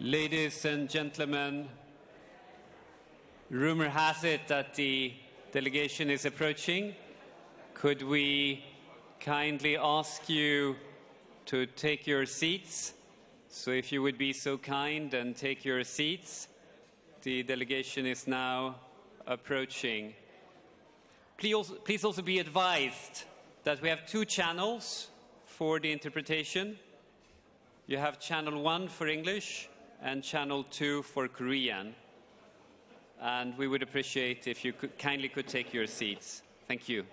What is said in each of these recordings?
Ladies and gentlemen, rumor has it that the delegation is approaching. Could we kindly ask you to take your seats? So if you would be so kind and take your seats, the delegation is now approaching. Please also be advised that we have two channels for the interpretation. You have channel 1 for English and channel 2 for Korean. And we would appreciate if you kindly could take your seats. Thank you.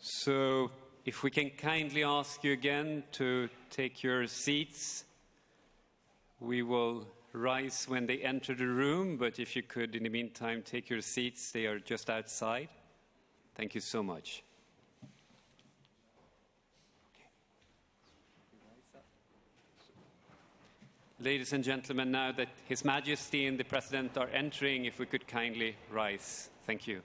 So if we can kindly ask you again to take your seats, we will rise when they enter the room, but if you could in the meantime take your seats, they are just outside. Thank you so much. Ladies and gentlemen, now that His Majesty and the President are entering, if we could kindly rise. Thank you.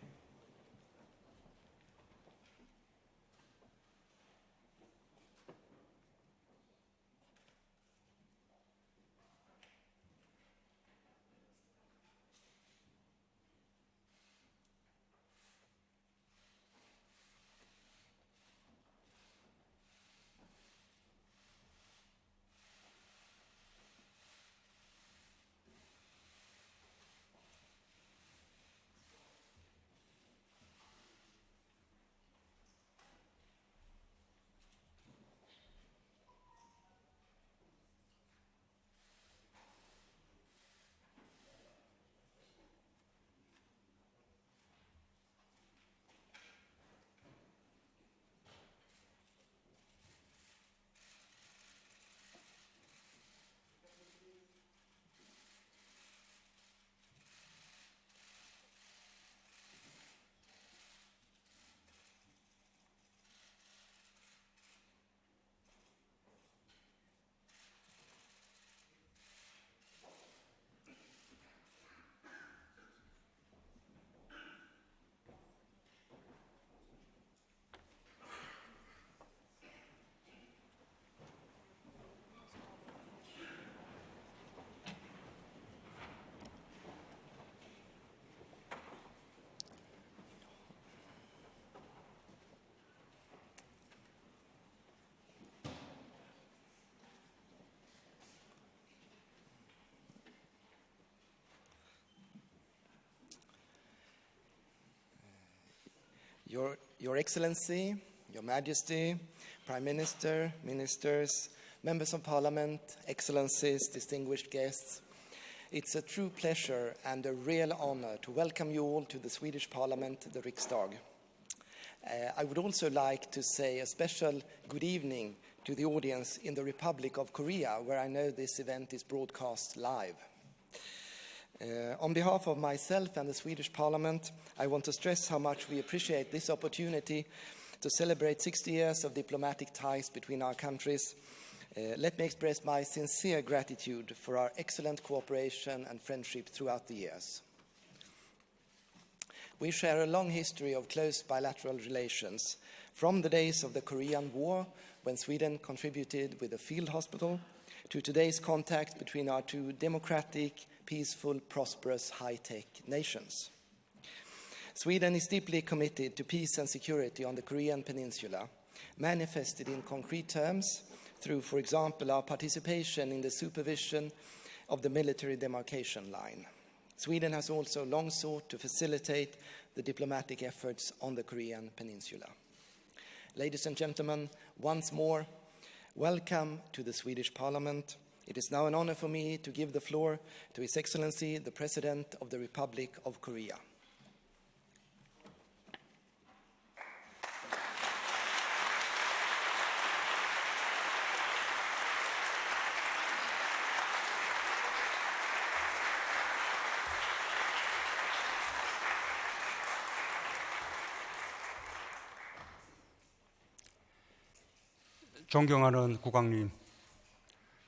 Your Excellency, Your Majesty, Prime Minister, Ministers, Members of Parliament, Excellencies, distinguished guests, it's a true pleasure and a real honor to welcome you all to the Swedish Parliament, the Riksdag. I would also like to say a special good evening to the audience in the Republic of Korea, where I know this event is broadcast live. On behalf of myself and the Swedish Parliament, I want to stress how much we appreciate this opportunity to celebrate 60 years of diplomatic ties between our countries. Let me express my sincere gratitude for our excellent cooperation and friendship throughout the years. We share a long history of close bilateral relations, from the days of the Korean War, when Sweden contributed with a field hospital, to today's contact between our two democratic, peaceful, prosperous, high-tech nations. Sweden is deeply committed to peace and security on the Korean Peninsula, manifested in concrete terms through, for example, our participation in the supervision of the military demarcation line. Sweden has also long sought to facilitate the diplomatic efforts on the Korean Peninsula. Ladies and gentlemen, once more, welcome to the Swedish Parliament. It is now an honor for me to give the floor to His Excellency, the President of the Republic of Korea. 존경하는 국왕님,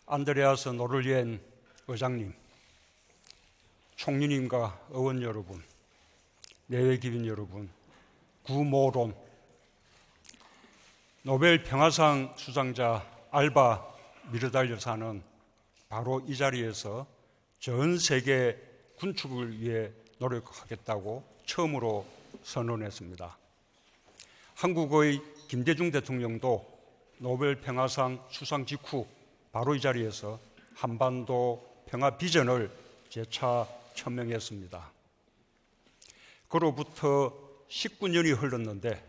안드레아스 노를옌 의장님, 총리님과 의원 여러분, 내외 기빈 여러분, 구모론, 노벨 평화상 수상자 알바 미르달 여사는 바로 이 자리에서 전 세계 군축을 위해 노력하겠다고 처음으로 선언했습니다. 한국의 김대중 대통령도 노벨 평화상 수상 직후 바로 이 자리에서 한반도 평화 비전을 재차 천명했습니다. 그로부터 19년이 흘렀는데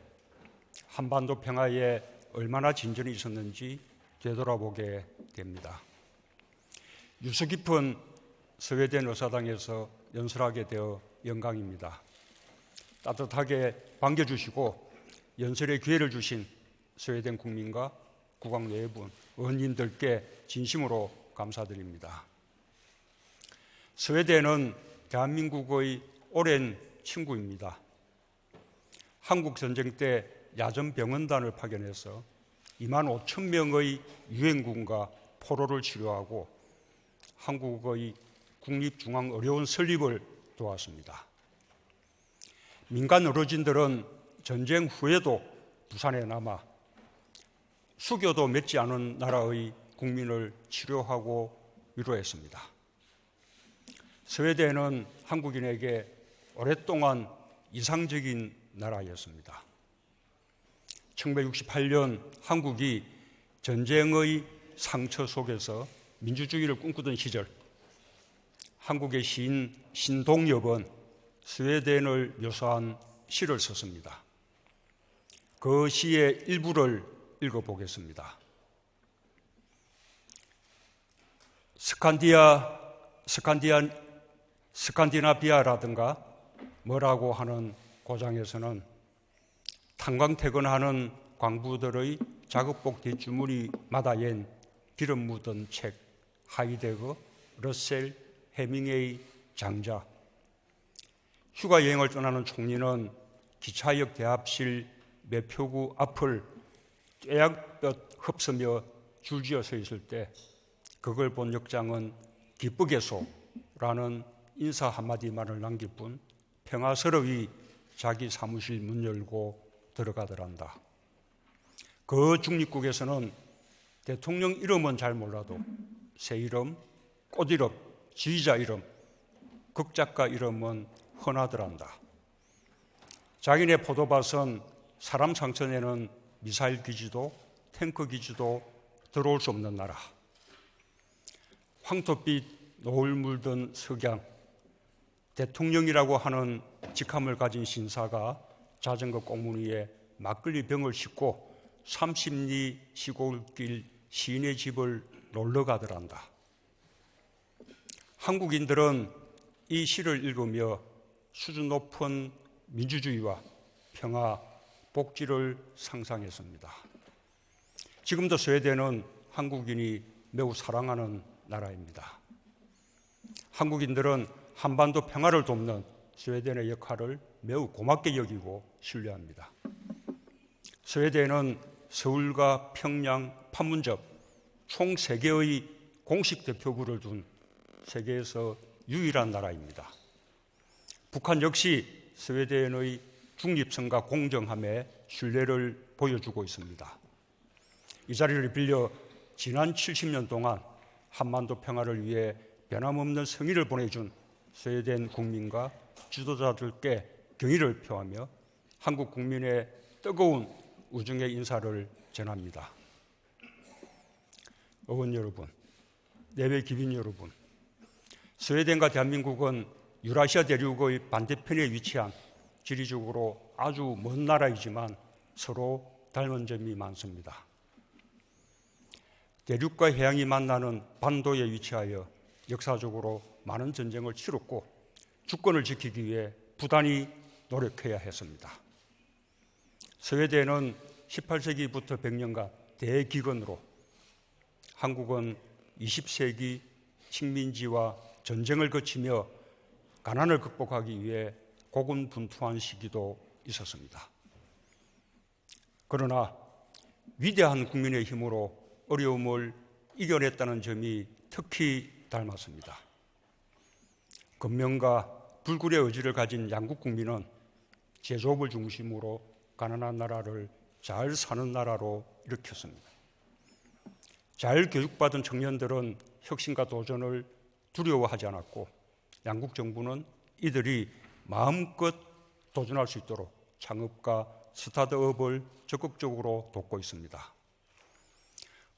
한반도 평화에 얼마나 진전이 있었는지 되돌아보게 됩니다. 유서 깊은 스웨덴 의사당에서 연설하게 되어 영광입니다. 따뜻하게 반겨주시고 연설의 기회를 주신 스웨덴 국민과 국왕 네 분, 의원님들께 진심으로 감사드립니다. 스웨덴은 대한민국의 오랜 친구입니다. 한국 전쟁 때 야전 병원단을 파견해서 2만 5천 명의 유엔군과 포로를 치료하고 한국의 국립중앙의료원 설립을 도왔습니다. 민간 의료진들은 전쟁 후에도 부산에 남아 수교도 맺지 않은 나라의 국민을 치료하고 위로했습니다. 스웨덴은 한국인에게 오랫동안 이상적인 나라였습니다. 1968년 한국이 전쟁의 상처 속에서 민주주의를 꿈꾸던 시절, 한국의 시인 신동엽은 스웨덴을 묘사한 시를 썼습니다. 그 시의 일부를 읽어보겠습니다. 스칸디나비아라든가 뭐라고 하는 고장에서는 탄광퇴근하는 광부들의 작업복 뒷주머니마다 옌 기름 묻은 책, 하이데거, 러셀, 해밍웨이, 장자. 휴가 여행을 떠나는 총리는 기차역 대합실 매표구 앞을 뙤약볕 흡수며 줄지어 서 있을 때 그걸 본 역장은 기쁘게소라는 인사 한마디만을 남길 뿐 평화스러이 자기 사무실 문 열고 들어가더란다. 그 중립국에서는 대통령 이름은 잘 몰라도 새 이름, 꽃 이름, 지휘자 이름, 극작가 이름은 흔하더란다. 자기네 포도밭은 사람 상처내는 미사일 기지도 탱크 기지도 들어올 수 없는 나라. 황토빛 노을 물든 석양, 대통령이라고 하는 직함을 가진 신사가 자전거 꽁무니에 막걸리 병을 싣고 30리 시골길 시인의 집을 놀러 가더란다. 한국인들은 이 시를 읽으며 수준 높은 민주주의와 평화, 복지를 상상했습니다. 지금도 스웨덴은 한국인이 매우 사랑하는 나라입니다. 한국인들은 한반도 평화를 돕는 스웨덴의 역할을 매우 고맙게 여기고 신뢰합니다. 스웨덴은 서울과 평양, 판문점 총 3개의 공식 대표부를 둔 세계에서 유일한 나라입니다. 북한 역시 스웨덴의 중립성과 공정함에 신뢰를 보여주고 있습니다. 이 자리를 빌려 지난 70년 동안 한반도 평화를 위해 변함없는 성의를 보내준 스웨덴 국민과 지도자들께 경의를 표하며 한국 국민의 뜨거운 우정의 인사를 전합니다. 의원 여러분, 내외 기빈 여러분, 스웨덴과 대한민국은 유라시아 대륙의 반대편에 위치한 지리적으로 아주 먼 나라이지만 서로 닮은 점이 많습니다. 대륙과 해양이 만나는 반도에 위치하여 역사적으로 많은 전쟁을 치렀고 주권을 지키기 위해 부단히 노력해야 했습니다. 스웨덴은 18세기부터 100년간 대기근으로, 한국은 20세기 식민지와 전쟁을 거치며 가난을 극복하기 위해 고군분투한 시기도 있었습니다. 그러나 위대한 국민의 힘으로 어려움을 이겨냈다는 점이 특히 닮았습니다. 근면과 불굴의 의지를 가진 양국 국민은 제조업을 중심으로 가난한 나라를 잘 사는 나라로 일으켰습니다. 잘 교육받은 청년들은 혁신과 도전을 두려워하지 않았고 양국 정부는 이들이 마음껏 도전할 수 있도록 창업과 스타트업을 적극적으로 돕고 있습니다.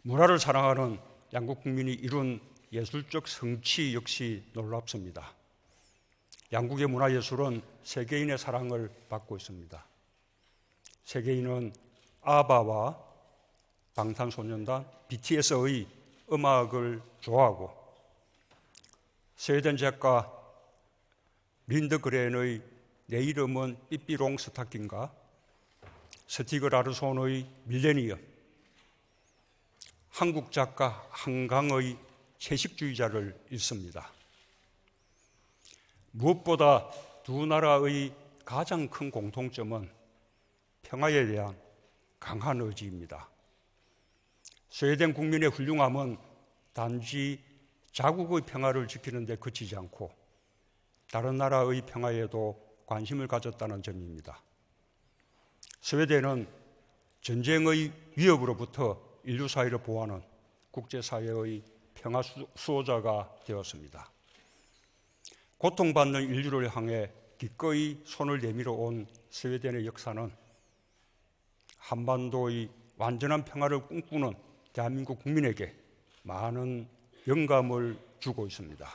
문화를 사랑하는 양국 국민이 이룬 예술적 성취 역시 놀랍습니다. 양국의 문화예술은 세계인의 사랑을 받고 있습니다. 세계인은 아바와 방탄소년단 BTS의 음악을 좋아하고 스웨덴 작가 린드그렌의 내 이름은 삐삐롱 스타킹과 스티그 라르손의 밀레니엄, 한국 작가 한강의 채식주의자를 읽습니다. 무엇보다 두 나라의 가장 큰 공통점은 평화에 대한 강한 의지입니다. 스웨덴 국민의 훌륭함은 단지 자국의 평화를 지키는 데 그치지 않고 다른 나라의 평화에도 관심을 가졌다는 점입니다. 스웨덴은 전쟁의 위협으로부터 인류 사회를 보호하는 국제사회의 평화 수호자가 되었습니다. 고통받는 인류를 향해 기꺼이 손을 내밀어 온 스웨덴의 역사는 한반도의 완전한 평화를 꿈꾸는 대한민국 국민에게 많은 영감을 주고 있습니다.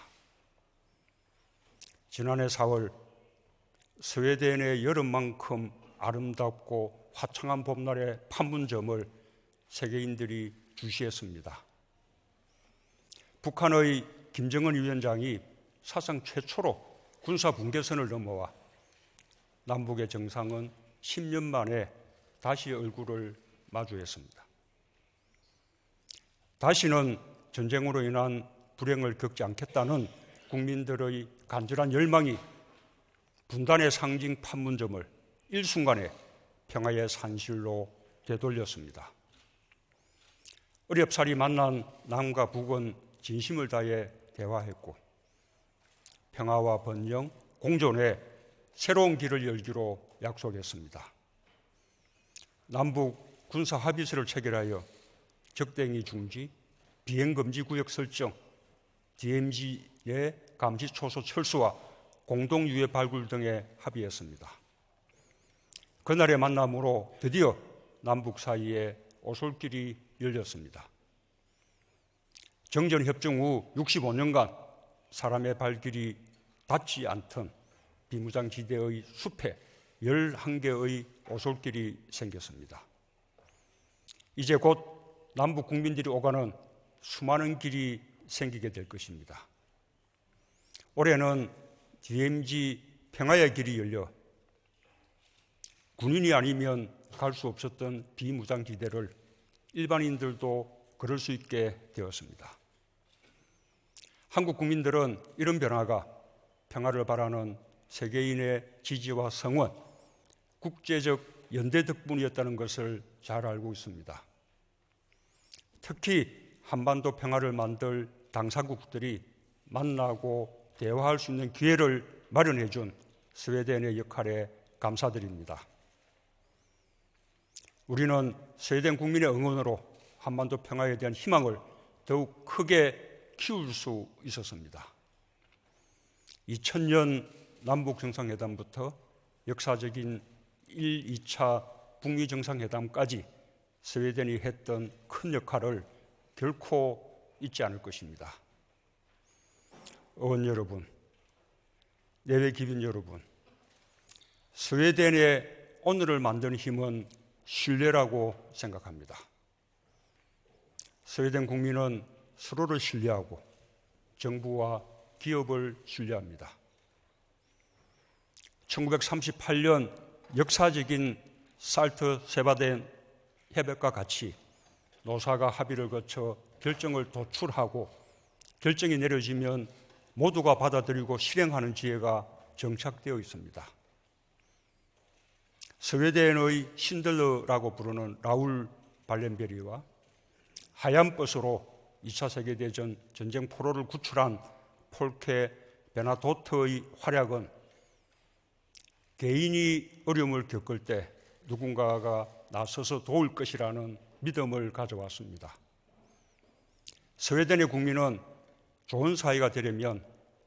지난해 4월 스웨덴의 여름만큼 아름답고 화창한 봄날의 판문점을 세계인들이 주시했습니다. 북한의 김정은 위원장이 사상 최초로 군사 분계선을 넘어와 남북의 정상은 10년 만에 다시 얼굴을 마주했습니다. 다시는 전쟁으로 인한 불행을 겪지 않겠다는 국민들의 간절한 열망이 분단의 상징 판문점을 일순간에 평화의 산실로 되돌렸습니다. 어렵사리 만난 남과 북은 진심을 다해 대화했고 평화와 번영, 공존에 새로운 길을 열기로 약속했습니다. 남북 군사 합의서를 체결하여 적대행위 중지, 비행금지 구역 설정, DMZ의 감시 초소 철수와 공동유해 발굴 등에 합의했습니다. 그날의 만남으로 드디어 남북 사이에 오솔길이 열렸습니다. 정전협정 후 65년간 사람의 발길이 닿지 않던 비무장지대의 숲에 11개의 오솔길이 생겼습니다. 이제 곧 남북 국민들이 오가는 수많은 길이 생기게 될 것입니다. 올해는 DMZ 평화의 길이 열려 군인이 아니면 갈 수 없었던 비무장지대를 일반인들도 걸을 수 있게 되었습니다. 한국 국민들은 이런 변화가 평화를 바라는 세계인의 지지와 성원, 국제적 연대 덕분이었다는 것을 잘 알고 있습니다. 특히 한반도 평화를 만들 당사국들이 만나고 대화할 수 있는 기회를 마련해 준 스웨덴의 역할에 감사드립니다. 우리는 스웨덴 국민의 응원으로 한반도 평화에 대한 희망을 더욱 크게 키울 수 있었습니다. 2000년 남북 정상회담부터 역사적인 1, 2차 북미 정상회담까지 스웨덴이 했던 큰 역할을 결코 잊지 않을 것입니다. 의원 여러분, 내외 기빈 여러분, 스웨덴의 오늘을 만드는 힘은 신뢰라고 생각합니다. 스웨덴 국민은 서로를 신뢰하고 정부와 기업을 신뢰합니다. 1938년 역사적인 살트 세바덴 협약과 같이 노사가 합의를 거쳐 결정을 도출하고 결정이 내려지면 모두가 받아들이고 실행하는 지혜가 정착되어 있습니다. 스웨덴의 신들러라고 부르는 라울 발렌베리와 하얀 버스로 2차 세계대전 전쟁 포로를 구출한 폴케 베나도트의 활약은 개인이 어려움을 겪을 때 누군가가 나서서 도울 것이라는 믿음을 가져왔습니다. 스웨덴의 국민은 좋은 사회가 되려면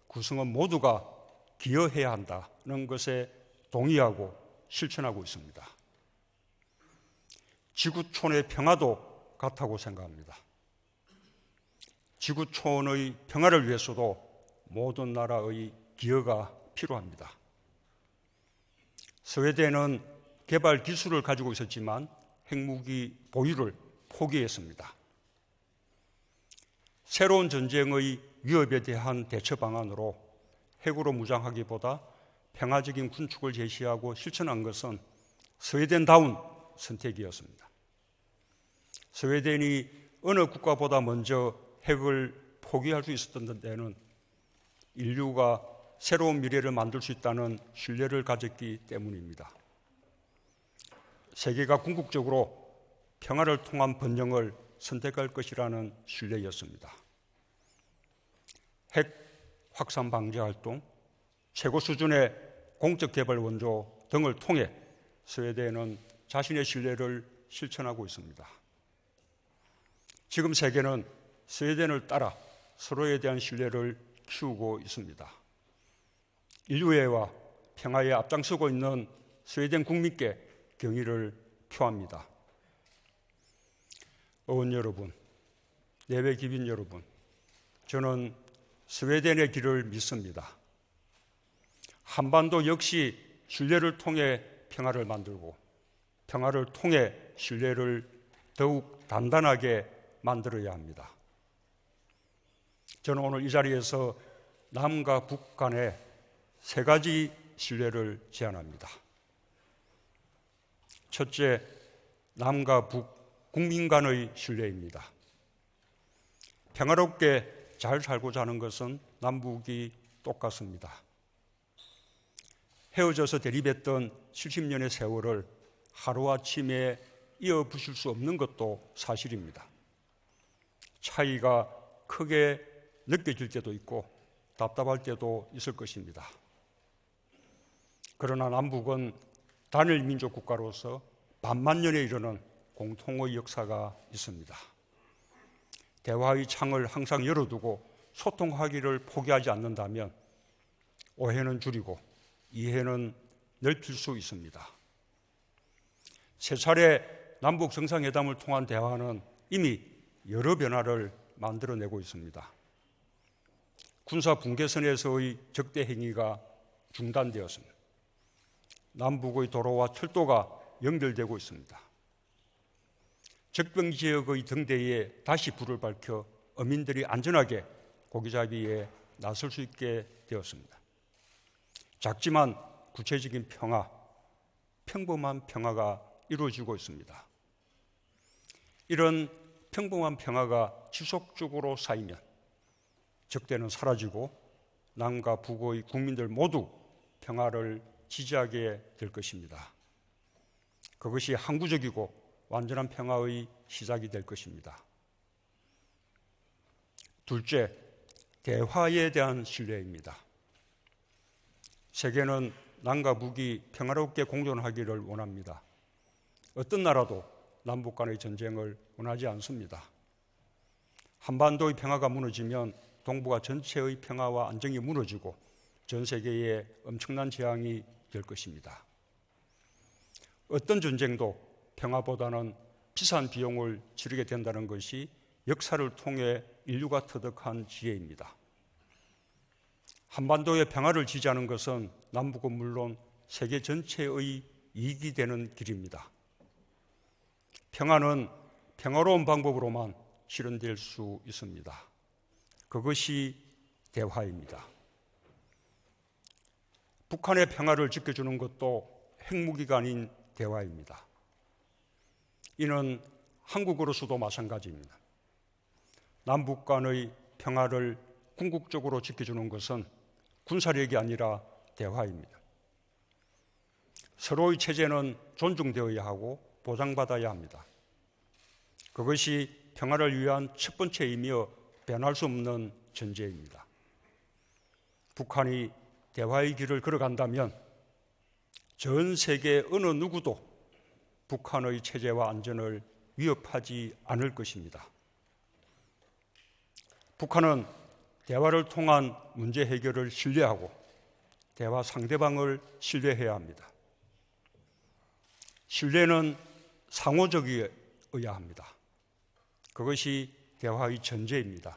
구성원 모두가 기여해야 한다는 것에 동의하고 실천하고 있습니다. 지구촌의 평화도 같다고 생각합니다. 지구촌의 평화를 위해서도 모든 나라의 기여가 필요합니다. 스웨덴은 개발 기술을 가지고 있었지만 핵무기 보유를 포기했습니다. 새로운 전쟁의 위협에 대한 대처 방안으로 핵으로 무장하기보다 평화적인 군축을 제시하고 실천한 것은 스웨덴다운 선택이었습니다. 스웨덴이 어느 국가보다 먼저 핵을 포기할 수 있었던 데는 인류가 새로운 미래를 만들 수 있다는 신뢰를 가졌기 때문입니다. 세계가 궁극적으로 평화를 통한 번영을 선택할 것이라는 신뢰였습니다. 핵 확산 방지 활동, 최고 수준의 공적 개발 원조 등을 통해 스웨덴은 자신의 신뢰를 실천하고 있습니다. 지금 세계는 스웨덴을 따라 서로에 대한 신뢰를 키우고 있습니다. 인류애와 평화에 앞장서고 있는 스웨덴 국민께 경의를 표합니다. 어원 여러분, 내외 기빈 여러분, 저는 스웨덴의 길을 믿습니다. 한반도 역시 신뢰를 통해 평화를 만들고 평화를 통해 신뢰를 더욱 단단하게 만들어야 합니다. 저는 오늘 이 자리에서 남과 북 간의 세 가지 신뢰를 제안합니다. 첫째, 남과 북 국민 간의 신뢰입니다. 평화롭게 잘 살고자 하는 것은 남북이 똑같습니다. 헤어져서 대립했던 70년의 세월을 하루아침에 이어부실 수 없는 것도 사실입니다. 차이가 크게 느껴질 때도 있고 답답할 때도 있을 것입니다. 그러나 남북은 단일 민족 국가로서 반만 년에 이르는 공통의 역사가 있습니다. 대화의 창을 항상 열어두고 소통하기를 포기하지 않는다면 오해는 줄이고 이해는 넓힐 수 있습니다. 세 차례 남북 정상회담을 통한 대화는 이미 여러 변화를 만들어내고 있습니다. 군사 분계선에서의 적대 행위가 중단되었습니다. 남북의 도로와 철도가 연결되고 있습니다. 적병 지역의 등대에 다시 불을 밝혀 어민들이 안전하게 고기잡이에 나설 수 있게 되었습니다. 작지만 구체적인 평화, 평범한 평화가 이루어지고 있습니다. 이런 평범한 평화가 지속적으로 쌓이면 적대는 사라지고 남과 북의 국민들 모두 평화를 지지하게 될 것입니다. 그것이 항구적이고 완전한 평화의 시작이 될 것입니다. 둘째, 대화에 대한 신뢰입니다. 세계는 남과 북이 평화롭게 공존하기를 원합니다. 어떤 나라도 남북 간의 전쟁을 원하지 않습니다. 한반도의 평화가 무너지면 동북아 전체의 평화와 안정이 무너지고 전 세계에 엄청난 재앙이 될 것입니다. 어떤 전쟁도 평화보다는 비싼 비용을 치르게 된다는 것이 역사를 통해 인류가 터득한 지혜입니다. 한반도의 평화를 지지하는 것은 남북은 물론 세계 전체의 이익이 되는 길입니다. 평화는 평화로운 방법으로만 실현될 수 있습니다. 그것이 대화입니다. 북한의 평화를 지켜주는 것도 핵무기가 아닌 대화입니다. 이는 한국으로서도 마찬가지입니다. 남북 간의 평화를 궁극적으로 지켜주는 것은 군사력이 아니라 대화입니다. 서로의 체제는 존중되어야 하고 보장받아야 합니다. 그것이 평화를 위한 첫 번째이며 변할 수 없는 전제입니다. 북한이 대화의 길을 걸어간다면 전 세계 어느 누구도 북한의 체제와 안전을 위협하지 않을 것입니다. 북한은 대화를 통한 문제 해결을 신뢰하고 대화 상대방을 신뢰해야 합니다. 신뢰는 상호적이어야 합니다. 그것이 대화의 전제입니다.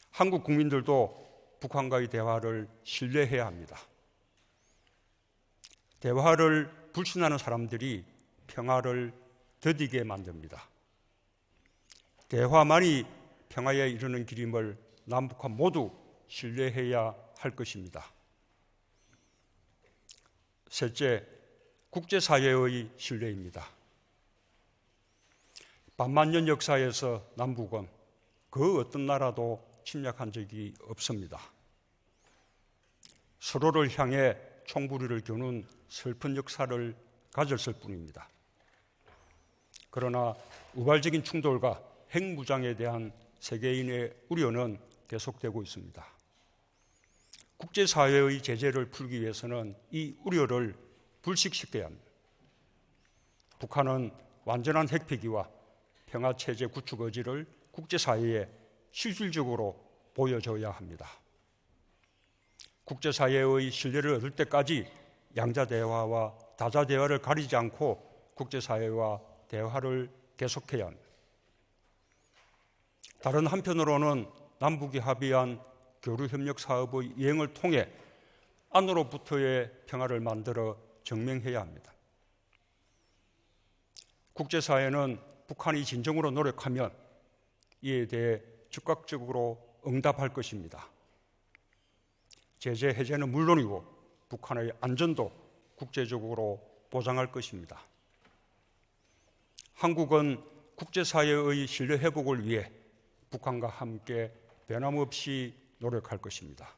한국 국민들도 북한과의 대화를 신뢰해야 합니다. 대화를 불신하는 사람들이 평화를 더디게 만듭니다. 대화만이 평화에 이르는 길임을 남북한 모두 신뢰해야 할 것입니다. 셋째, 국제사회의 신뢰입니다. 반만년 역사에서 남북은 그 어떤 나라도 침략한 적이 없습니다. 서로를 향해 총부리를 겨눈 슬픈 역사를 가졌을 뿐입니다. 그러나 우발적인 충돌과 핵무장에 대한 세계인의 우려는 계속되고 있습니다. 국제사회의 제재를 풀기 위해서는 이 우려를 불식시켜야 합니다. 북한은 완전한 핵폐기와 평화체제 구축 의지를 국제사회에 실질적으로 보여줘야 합니다. 국제사회의 신뢰를 얻을 때까지 양자대화와 다자대화를 가리지 않고 국제사회와 대화를 계속해야 합니다. 다른 한편으로는 남북이 합의한 교류협력 사업의 이행을 통해 안으로부터의 평화를 만들어 증명해야 합니다. 국제사회는 북한이 진정으로 노력하면 이에 대해 즉각적으로 응답할 것입니다. 제재 해제는 물론이고 북한의 안전도 국제적으로 보장할 것입니다. 한국은 국제사회의 신뢰 회복을 위해 북한과 함께 변함없이 노력할 것입니다.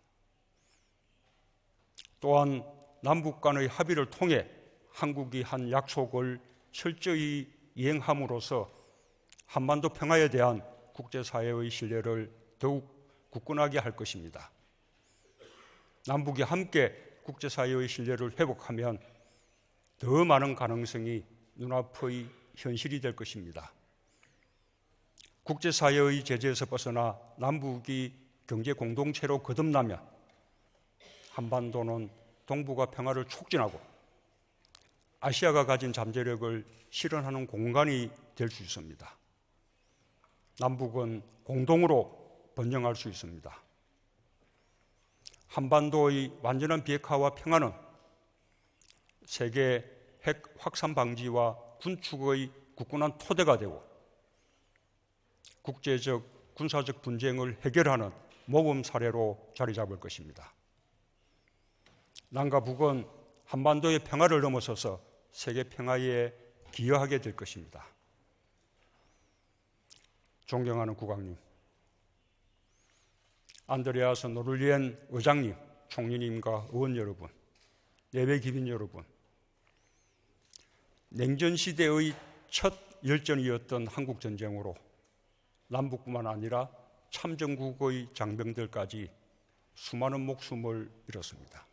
또한 남북 간의 합의를 통해 한국이 한 약속을 철저히 이행함으로써 한반도 평화에 대한 국제사회의 신뢰를 더욱 굳건하게 할 것입니다. 남북이 함께 국제사회의 신뢰를 회복하면 더 많은 가능성이 눈앞의 현실이 될 것입니다. 국제사회의 제재에서 벗어나 남북이 경제 공동체로 거듭나면 한반도는 동북아 평화를 촉진하고 아시아가 가진 잠재력을 실현하는 공간이 될 수 있습니다. 남북은 공동으로 번영할 수 있습니다. 한반도의 완전한 비핵화와 평화는 세계 핵 확산 방지와 군축의 굳건한 토대가 되고 국제적 군사적 분쟁을 해결하는 모범 사례로 자리 잡을 것입니다. 남과 북은 한반도의 평화를 넘어서서 세계 평화에 기여하게 될 것입니다. 존경하는 국왕님, 안드레아스 노를리엔 의장님, 총리님과 의원 여러분, 예배 기빈 여러분, 냉전 시대의 첫 열전이었던 한국전쟁으로 남북뿐만 아니라 참전국의 장병들까지 수많은 목숨을 잃었습니다.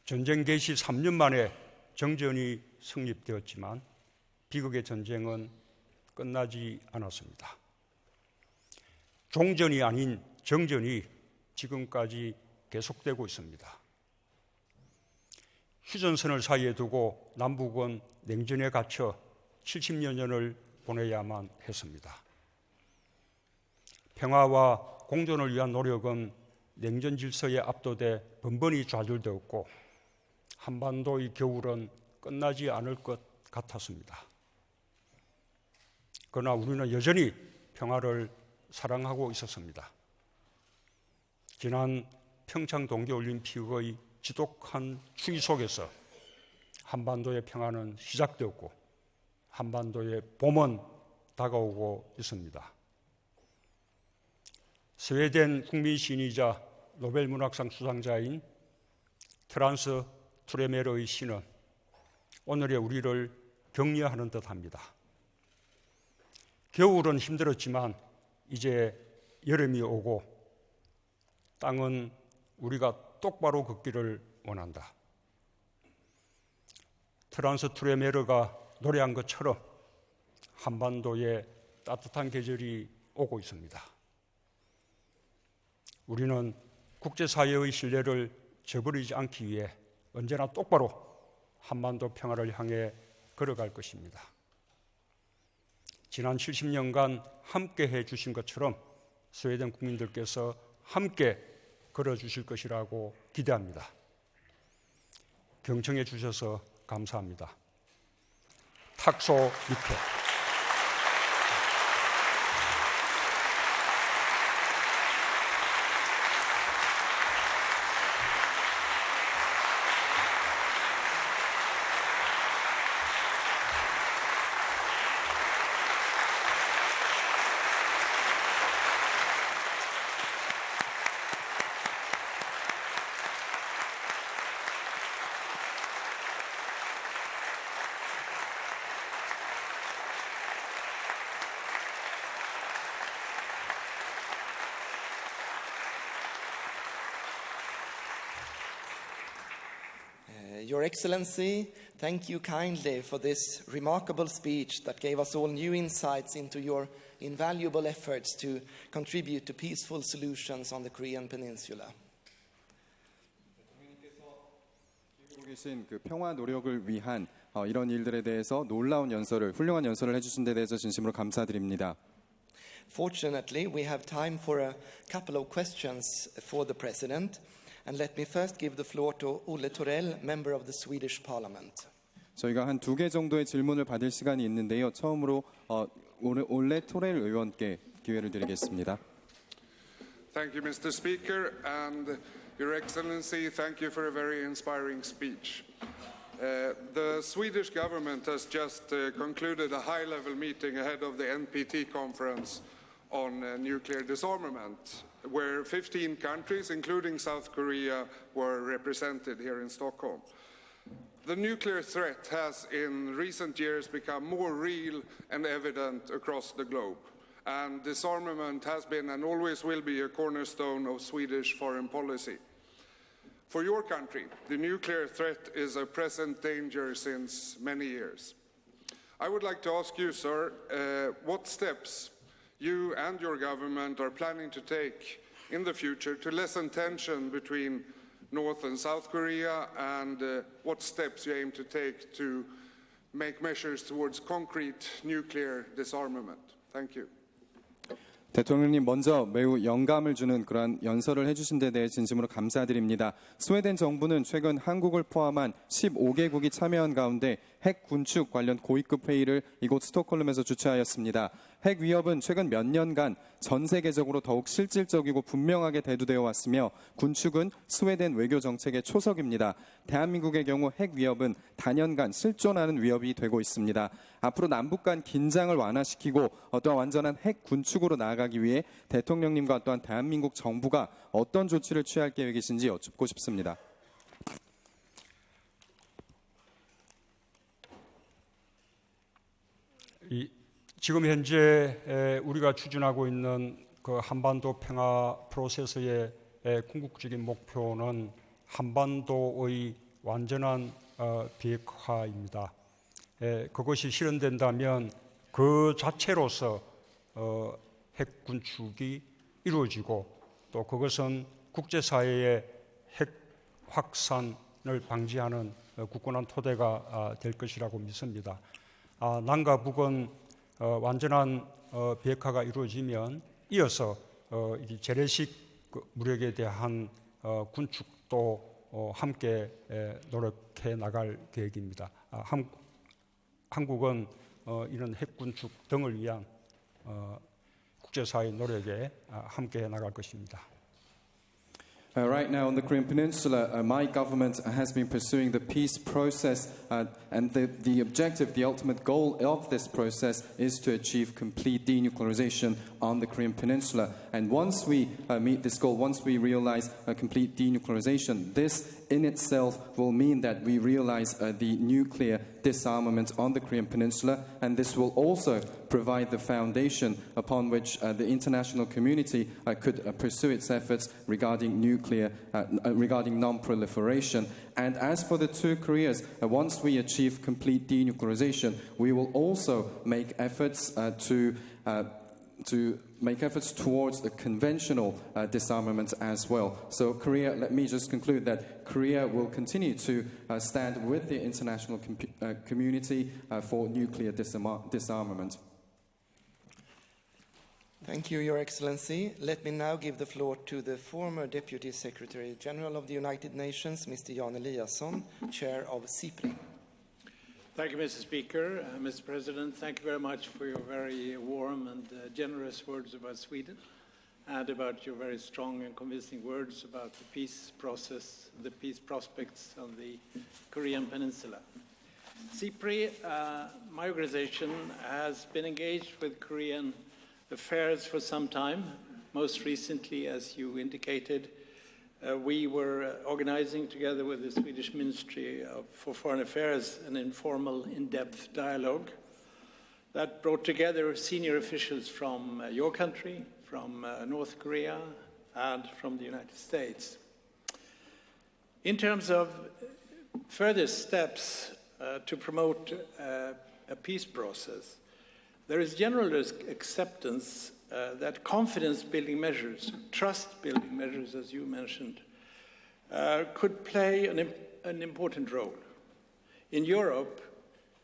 전쟁 개시 3년 만에 정전이 성립되었지만 비극의 전쟁은 끝나지 않았습니다. 종전이 아닌 정전이 지금까지 계속되고 있습니다. 휴전선을 사이에 두고 남북은 냉전에 갇혀 70여 년을 보내야만 했습니다. 평화와 공존을 위한 노력은 냉전 질서에 압도돼 번번이 좌절되었고 한반도의 겨울은 끝나지 않을 것 같았습니다. 그러나 우리는 여전히 평화를 사랑하고 있었습니다. 지난 평창 동계올림픽의 지독한 추위 속에서 한반도의 평화는 시작되었고 한반도의 봄은 다가오고 있습니다. 스웨덴 국민시인이자 노벨문학상 수상자인 트란스 투레메르의 시는 오늘의 우리를 격려하는 듯합니다. 겨울은 힘들었지만 이제 여름이 오고 땅은 우리가 똑바로 걷기를 원한다. 트란스 투레메르가 노래한 것처럼 한반도에 따뜻한 계절이 오고 있습니다. 우리는 국제사회의 신뢰를 저버리지 않기 위해 언제나 똑바로 한반도 평화를 향해 걸어갈 것입니다. 지난 70년간 함께 해주신 것처럼 스웨덴 국민들께서 함께 걸어주실 것이라고 기대합니다. 경청해 주셔서 감사합니다. 탁소 밑에 Your Excellency, thank you kindly for this remarkable speech that gave us all new insights into your invaluable efforts to contribute to peaceful solutions on the Korean Peninsula. 계신 그 평화 노력을 위한 이런 일들에 대해서 놀라운 연설을 훌륭한 연설을 해주신 데 대해서 진심으로 감사드립니다. Fortunately, we have time for a couple of questions for the President. And let me first give the floor to Olle Torell, member of the Swedish Parliament. 저희가 한 2개 정도의 질문을 받을 시간이 있는데요. 처음으로 올레 토렐 의원께 기회를 드리겠습니다. Thank you, Mr. Speaker, and Your Excellency, thank you for a very inspiring speech. The Swedish government has just concluded a high-level meeting ahead of the NPT conference on nuclear disarmament, where 15 countries, including South Korea, were represented here in Stockholm. The nuclear threat has in recent years become more real and evident across the globe, and disarmament has been and always will be a cornerstone of Swedish foreign policy. For your country, the nuclear threat is a present danger since many years. I would like to ask you, sir, what steps you and your government are planning to take in the future to lessen tension between North and South Korea, and what steps you aim to take to make measures towards concrete nuclear disarmament. Thank you. 대통령님 먼저 매우 영감을 주는 그러한 연설을 해주신 데 대해 진심으로 감사드립니다. 스웨덴 정부는 최근 한국을 포함한 15개국이 참여한 가운데 핵 군축 관련 고위급 회의를 이곳 스톡홀름에서 주최하였습니다. 핵 위협은 최근 몇 년간 전 세계적으로 더욱 실질적이고 분명하게 대두되어 왔으며 군축은 스웨덴 외교 정책의 초석입니다. 대한민국의 경우 핵 위협은 단연간 실존하는 위협이 되고 있습니다. 앞으로 남북 간 긴장을 완화시키고 또한 완전한 핵 군축으로 나아가기 위해 대통령님과 또한 대한민국 정부가 어떤 조치를 취할 계획이신지 여쭙고 싶습니다. 지금 현재 우리가 추진하고 있는 그 한반도 평화 프로세스의 궁극적인 목표는 한반도의 완전한 비핵화입니다. 그것이 실현된다면 그 자체로서 핵 군축이 이루어지고 또 그것은 국제사회의 핵 확산을 방지하는 굳건한 토대가 될 것이라고 믿습니다. 남과 북은 완전한 비핵화가 이루어지면 이어서 재래식 무력에 대한 군축도 함께 노력해 나갈 계획입니다. 한국은 이런 핵 군축 등을 위한 국제사회 노력에 함께 해 나갈 것입니다. Right now on the Korean Peninsula, my government has been pursuing the peace process, and the objective, the ultimate goal of this process is to achieve complete denuclearization on the Korean Peninsula. And once we meet this goal, once we realize a complete denuclearization, this in itself will mean that we realize the nuclear disarmament on the Korean Peninsula, and this will also provide the foundation upon which the international community could pursue its efforts regarding regarding non-proliferation. And as for the two Koreas, once we achieve complete denuclearization, we will also make efforts to make efforts towards the conventional disarmament as well. So Korea, let me just conclude that Korea will continue to stand with the international community for nuclear disarmament. Thank you, Your Excellency. Let me now give the floor to the former Deputy Secretary General of the United Nations, Mr. Jan Eliasson, Chair of CIPRI. Thank you, Mr. Speaker. Mr. President, thank you very much for your very warm and generous words about Sweden and about your very strong and convincing words about the peace process, the peace prospects on the Korean Peninsula. CIPRI, my organization, has been engaged with Korean affairs for some time. Most recently, as you indicated, we were organizing together with the Swedish Ministry for Foreign Affairs an informal, in-depth dialogue that brought together senior officials from your country, from North Korea, and from the United States. In terms of further steps to promote a peace process, there is general acceptance that confidence-building measures, trust-building measures, as you mentioned, could play an important role. In Europe,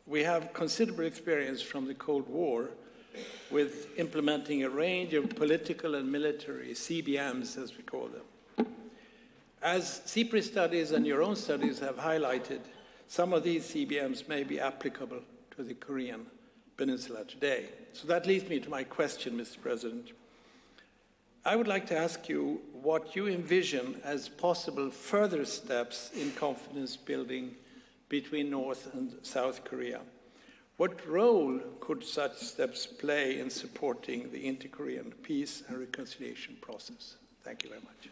we have considerable experience from the Cold War with implementing a range of political and military CBMs, as we call them. As CIPRI studies and your own studies have highlighted, some of these CBMs may be applicable to the Korean Peninsula today. So that leads me to my question, Mr. President. I would like to ask you what you envision as possible further steps in confidence building between North and South Korea. What role could such steps play in supporting the inter-Korean peace and reconciliation process? Thank you very much.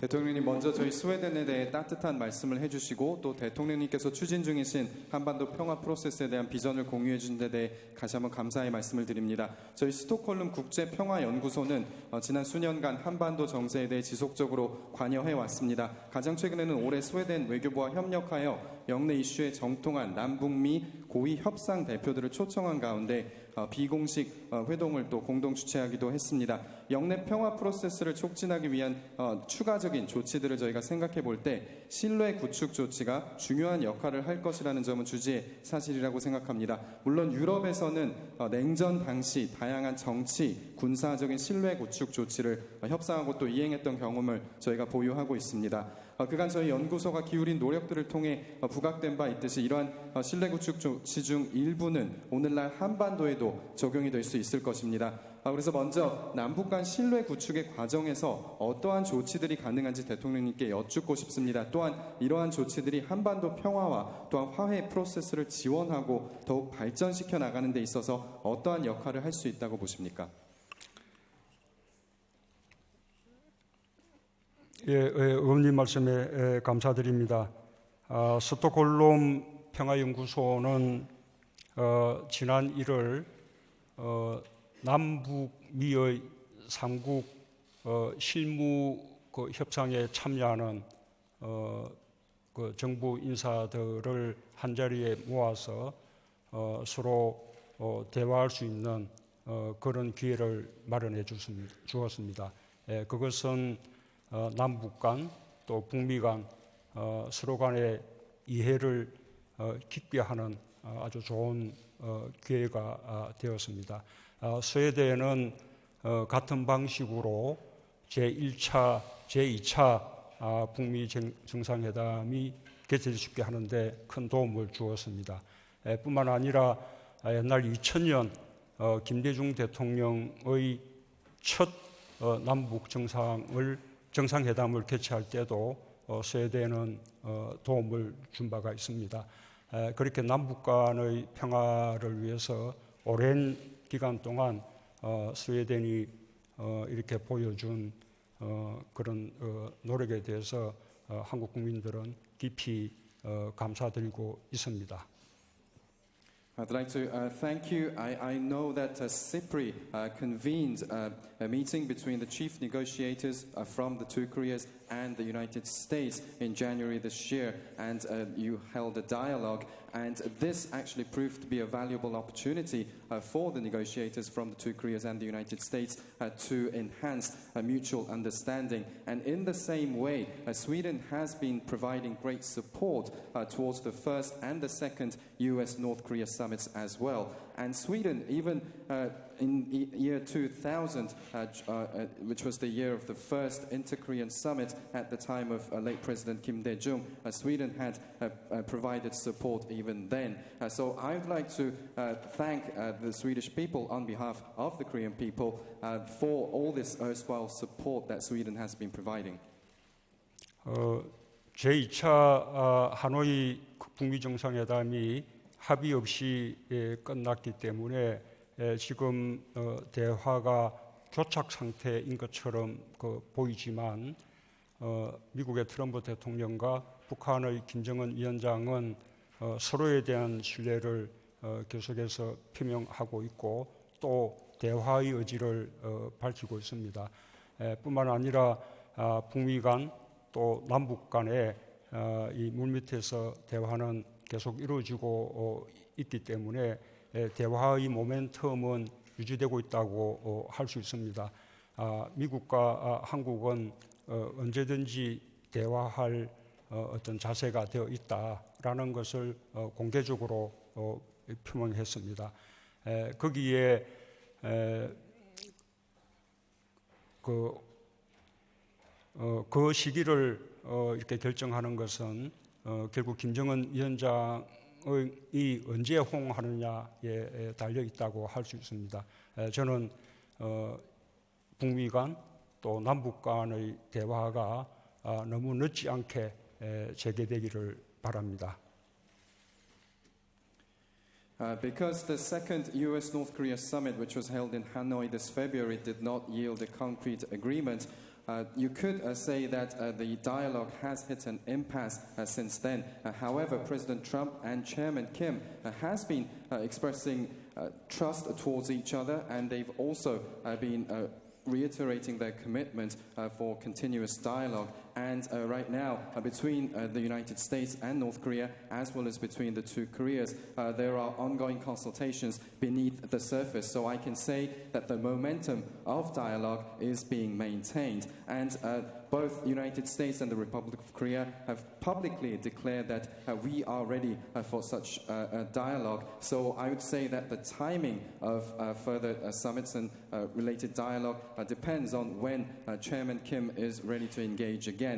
대통령님 먼저 저희 스웨덴에 대해 따뜻한 말씀을 해주시고 또 대통령님께서 추진 중이신 한반도 평화 프로세스에 대한 비전을 공유해 주신 데 대해 다시 한번 감사의 말씀을 드립니다. 저희 스톡홀름 국제평화연구소는 지난 수년간 한반도 정세에 대해 지속적으로 관여해 왔습니다. 가장 최근에는 올해 스웨덴 외교부와 협력하여 영내 이슈에 정통한 남북미 고위 협상 대표들을 초청한 가운데 비공식 회동을 또 공동 주최하기도 했습니다. 영내 평화 프로세스를 촉진하기 위한 추가적인 조치들을 저희가 생각해 볼 때 신뢰 구축 조치가 중요한 역할을 할 것이라는 점은 주지의 사실이라고 생각합니다. 물론 유럽에서는 냉전 당시 다양한 정치, 군사적인 신뢰 구축 조치를 협상하고 또 이행했던 경험을 저희가 보유하고 있습니다. 그간 저희 연구소가 기울인 노력들을 통해 부각된 바 있듯이 이러한 신뢰 구축 조치 중 일부는 오늘날 한반도에도 적용이 될 수 있을 것입니다. 그래서 먼저 남북 간 신뢰 구축의 과정에서 어떠한 조치들이 가능한지 대통령님께 여쭙고 싶습니다. 또한 이러한 조치들이 한반도 평화와 또한 화해 프로세스를 지원하고 더욱 발전시켜 나가는 데 있어서 어떠한 역할을 할 수 있다고 보십니까? 의원님 말씀에 감사드립니다. 스톡홀름 평화연구소는 지난 1월 남북미의 3국 실무 협상에 참여하는 그 정부 인사들을 한자리에 모아서 서로 대화할 수 있는 그런 기회를 마련해 주었습니다. 그것은 남북 간 또 북미 간 서로 간의 이해를 깊게 하는 아주 좋은 기회가 되었습니다. 스웨덴은 같은 방식으로 제1차, 제2차 북미 정상회담이 개최될 수 있게 하는데 큰 도움을 주었습니다. 뿐만 아니라 옛날 2000년 김대중 대통령의 첫 남북 정상회담을 개최할 때도 스웨덴은 도움을 준 바가 있습니다. 그렇게 남북 간의 평화를 위해서 오랜 기간 동안 스웨덴이 이렇게 보여준 그런 노력에 대해서 한국 국민들은 깊이 감사드리고 있습니다. I'd like to thank you. I know that CIPRI convened a meeting between the chief negotiators from the two Koreas and the United States in January this year, and you held a dialogue. And this actually proved to be a valuable opportunity for the negotiators from the two Koreas and the United States to enhance mutual understanding. And in the same way, Sweden has been providing great support towards the first and the second US-North Korea summits as well. And Sweden, even in year 2000, which was the year of the first inter-Korean summit at the time of late President Kim Dae-jung, Sweden had provided support even then. So I would like to thank the Swedish people on behalf of the Korean people for all this erstwhile support that Sweden has been providing. 제2차 하노이 북미 정상회담이 합의 없이 끝났기 때문에 지금 대화가 교착 상태인 것처럼 보이지만 미국의 트럼프 대통령과 북한의 김정은 위원장은 서로에 대한 신뢰를 계속해서 표명하고 있고 또 대화의 의지를 밝히고 있습니다. 뿐만 아니라 북미 간 또 남북 간의 이 물밑에서 대화는 계속 이루어지고 있기 때문에 대화의 모멘텀은 유지되고 있다고 할 수 있습니다. 미국과 한국은 언제든지 대화할 어떤 자세가 되어 있다라는 것을 공개적으로 표명했습니다. 거기에 그 시기를 이렇게 결정하는 것은 결국 김정은 위원장이 언제 호응하느냐에 달려 있다고 할 수 있습니다. 저는 북미 간 또 남북 간의 대화가 너무 늦지 않게 재개되기를 바랍니다. Because the second US-North Korea summit, which was held in Hanoi this February, did not yield a concrete agreement, you could say that the dialogue has hit an impasse since then. However, President Trump and Chairman Kim has been expressing trust towards each other, and they've also been reiterating their commitment for continuous dialogue. And right now, between the United States and North Korea, as well as between the two Koreas, there are ongoing consultations beneath the surface. So I can say that the momentum of dialogue is being maintained. And both the United States and the Republic of Korea have publicly declared that we are ready for such a dialogue. So I would say that the timing of further summits and related dialogue depends on when Chairman Kim is ready to engage again.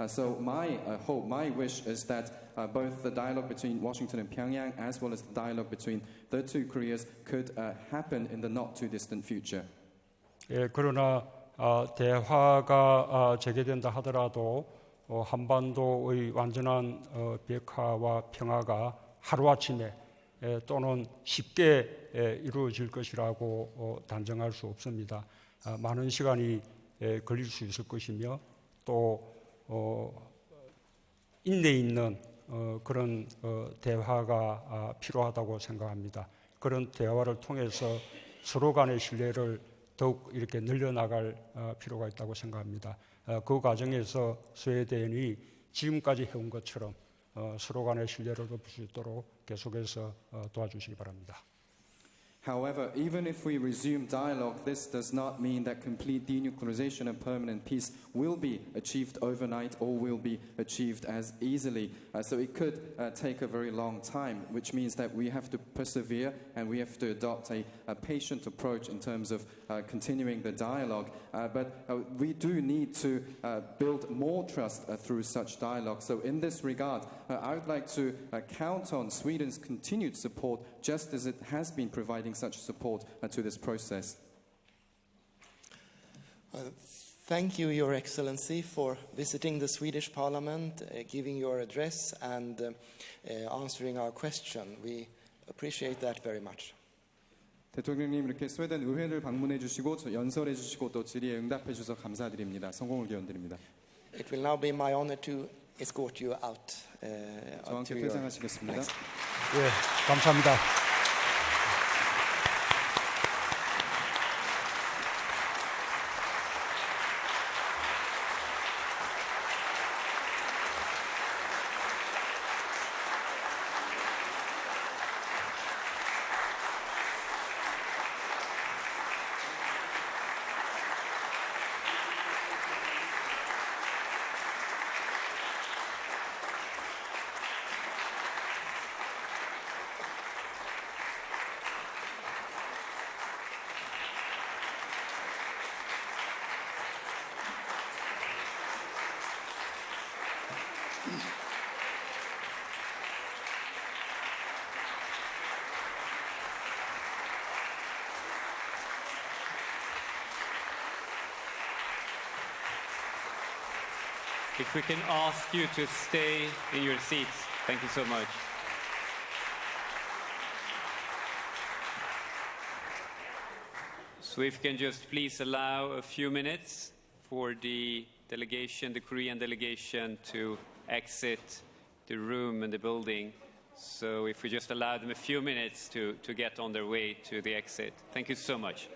So my hope, my wish is that both the dialogue between Washington and Pyongyang as well as the dialogue between the two Koreas could happen in the not too distant future. 예, 그러나 대화가 재개된다 하더라도 한반도의 완전한 비핵화와 평화가 하루아침에 또는 쉽게 이루어질 것이라고 단정할 수 없습니다. 많은 시간이 걸릴 수 있을 것이며 또 인내 있는 그런 대화가 필요하다고 생각합니다. 그런 대화를 통해서 서로 간의 신뢰를 더욱 이렇게 늘려나갈 필요가 있다고 생각합니다. 그 과정에서 스웨덴이 지금까지 해온 것처럼 서로 간의 신뢰를 높일 수 있도록 계속해서 도와주시기 바랍니다. However, even if we resume dialogue, this does not mean that complete denuclearization and permanent peace will be achieved overnight or will be achieved as easily. So it could take a very long time, which means that we have to persevere and we have to adopt a patient approach in terms of continuing the dialogue. But we do need to build more trust through such dialogue. So in this regard, I would like to count on Sweden's continued support, just as it has been providing such support to this process. Thank you, Your Excellency, for visiting the Swedish Parliament, giving your address and answering our question. We appreciate that very much. 대통령님 이렇게 스웨덴 의회를 방문해 주시고 연설해 주시고 또 질의에 응답해 주셔서 감사드립니다. 성공을 기원드립니다. It will now be my honor to escort you out. 저와 함께 퇴장하시겠습니다. 예, 감사합니다. If we can ask you to stay in your seats. Thank you so much. So if you can just please allow a few minutes for the delegation, the Korean delegation, to exit the room and the building. So if we just allow them a few minutes to get on their way to the exit. Thank you so much.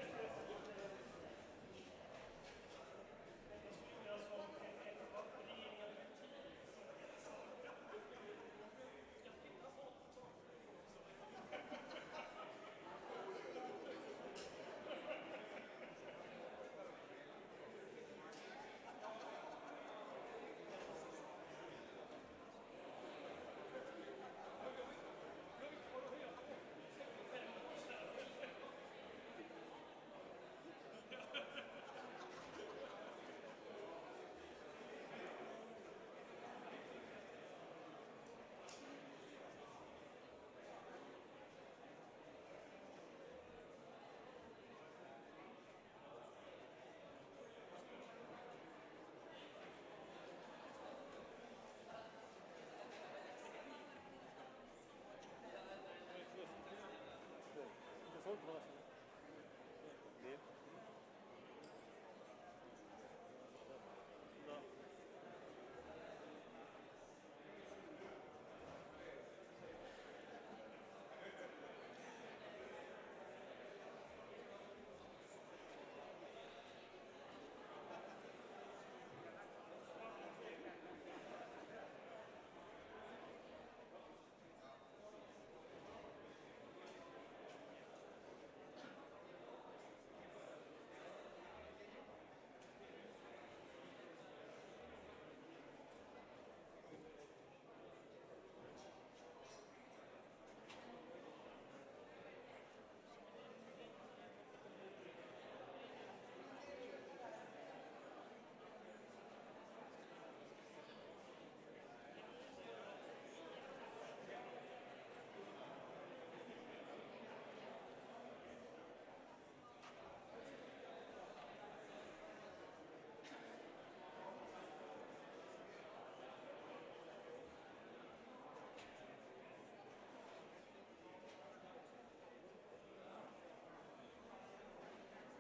Thank you.